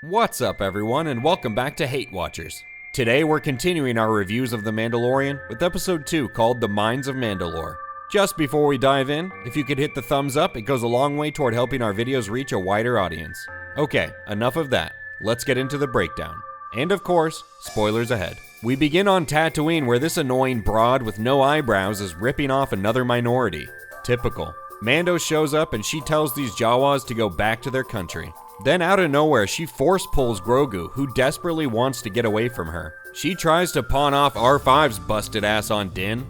What's up everyone, and welcome back to HateWatchers. Today we're continuing our reviews of The Mandalorian with episode 2 called The Mines of Mandalore. Just before we dive in, if you could hit the thumbs up, it goes a long way toward helping our videos reach a wider audience. Okay, enough of that. Let's get into the breakdown. And of course, spoilers ahead. We begin on Tatooine where this annoying broad with no eyebrows is ripping off another minority. Typical. Mando shows up and she tells these Jawas to go back to their country. Then out of nowhere, she force pulls Grogu, who desperately wants to get away from her. She tries to pawn off R5's busted ass on Din,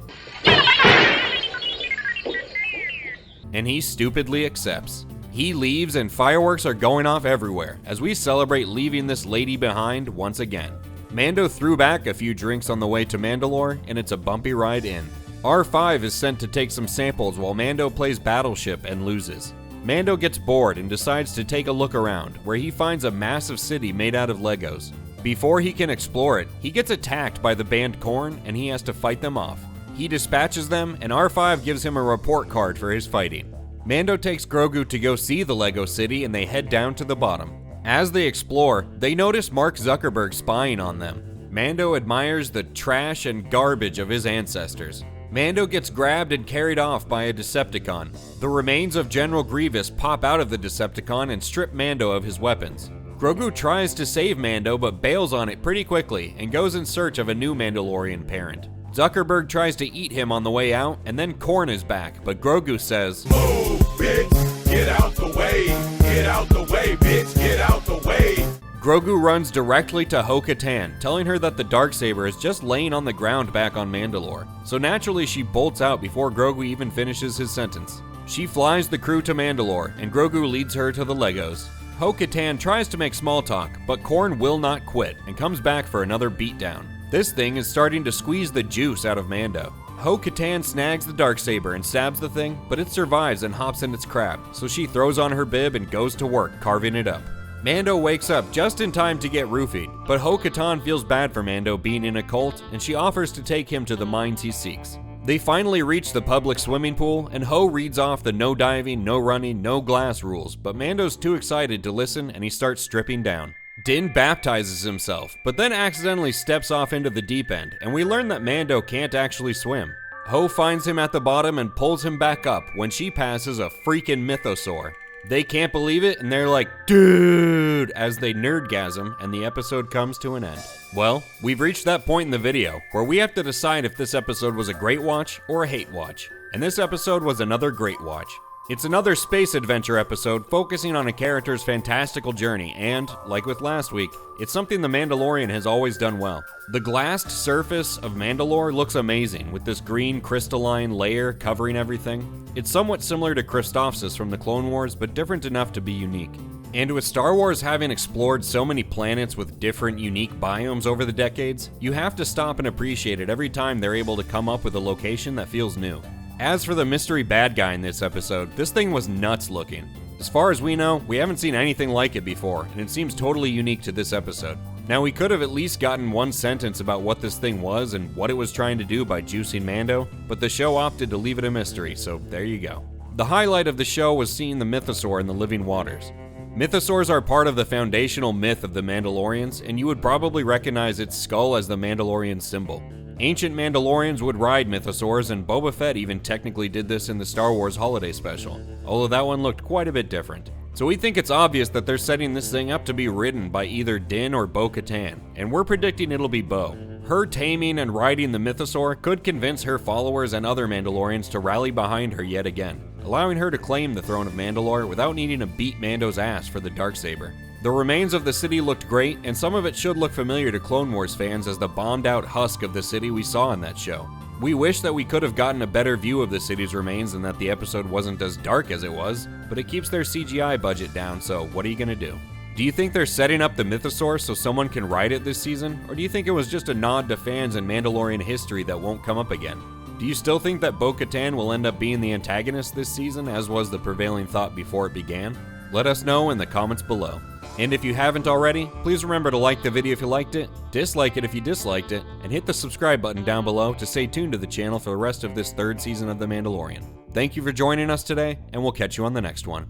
and he stupidly accepts. He leaves and fireworks are going off everywhere as we celebrate leaving this lady behind once again. Mando threw back a few drinks on the way to Mandalore, and it's a bumpy ride in. R5 is sent to take some samples while Mando plays Battleship and loses. Mando gets bored and decides to take a look around, where he finds a massive city made out of Legos. Before he can explore it, he gets attacked by the band Korn and he has to fight them off. He dispatches them and R5 gives him a report card for his fighting. Mando takes Grogu to go see the Lego city and they head down to the bottom. As they explore, they notice Mark Zuckerberg spying on them. Mando admires the trash and garbage of his ancestors. Mando gets grabbed and carried off by a Decepticon. The remains of General Grievous pop out of the Decepticon and strip Mando of his weapons. Grogu tries to save Mando but bails on it pretty quickly and goes in search of a new Mandalorian parent. Zuckerberg tries to eat him on the way out, and then Korn is back, but Grogu says, "Move, bitch! Get out the way! Get out the way, bitch! Get out the way!" Grogu runs directly to Katan, telling her that the Darksaber is just laying on the ground back on Mandalore. So naturally she bolts out before Grogu even finishes his sentence. She flies the crew to Mandalore, and Grogu leads her to the Legos. Katan tries to make small talk, but Korn will not quit and comes back for another beatdown. This thing is starting to squeeze the juice out of Mando. Katan snags the Darksaber and stabs the thing, but it survives and hops in its crab, so she throws on her bib and goes to work carving it up. Mando wakes up just in time to get roofied, but Katan feels bad for Mando being in a cult, and she offers to take him to the mines he seeks. They finally reach the public swimming pool, and Ho reads off the no diving, no running, no glass rules, but Mando's too excited to listen and he starts stripping down. Din baptizes himself, but then accidentally steps off into the deep end, and we learn that Mando can't actually swim. Ho finds him at the bottom and pulls him back up when she passes a freaking Mythosaur. They can't believe it, and they're like, "Dude," as they nerdgasm, and the episode comes to an end. Well, we've reached that point in the video where we have to decide if this episode was a great watch or a hate watch. And this episode was another great watch. It's another space adventure episode focusing on a character's fantastical journey, and, like with last week, it's something The Mandalorian has always done well. The glassed surface of Mandalore looks amazing, with this green crystalline layer covering everything. It's somewhat similar to Christophsis from the Clone Wars, but different enough to be unique. And with Star Wars having explored so many planets with different unique biomes over the decades, you have to stop and appreciate it every time they're able to come up with a location that feels new. As for the mystery bad guy in this episode, this thing was nuts looking. As far as we know, we haven't seen anything like it before, and it seems totally unique to this episode. Now, we could have at least gotten one sentence about what this thing was and what it was trying to do by juicing Mando, but the show opted to leave it a mystery, so there you go. The highlight of the show was seeing the Mythosaur in the living waters. Mythosaurs are part of the foundational myth of the Mandalorians, and you would probably recognize its skull as the Mandalorian symbol. Ancient Mandalorians would ride Mythosaurs, and Boba Fett even technically did this in the Star Wars Holiday Special, although that one looked quite a bit different. So we think it's obvious that they're setting this thing up to be ridden by either Din or Bo-Katan, and we're predicting it'll be Bo. Her taming and riding the Mythosaur could convince her followers and other Mandalorians to rally behind her yet again, allowing her to claim the throne of Mandalore without needing to beat Mando's ass for the Darksaber. The remains of the city looked great, and some of it should look familiar to Clone Wars fans as the bombed out husk of the city we saw in that show. We wish that we could have gotten a better view of the city's remains and that the episode wasn't as dark as it was, but it keeps their CGI budget down, so what are you gonna do? Do you think they're setting up the Mythosaur so someone can ride it this season, or do you think it was just a nod to fans in Mandalorian history that won't come up again? Do you still think that Bo-Katan will end up being the antagonist this season, as was the prevailing thought before it began? Let us know in the comments below. And if you haven't already, please remember to like the video if you liked it, dislike it if you disliked it, and hit the subscribe button down below to stay tuned to the channel for the rest of this third season of The Mandalorian. Thank you for joining us today, and we'll catch you on the next one.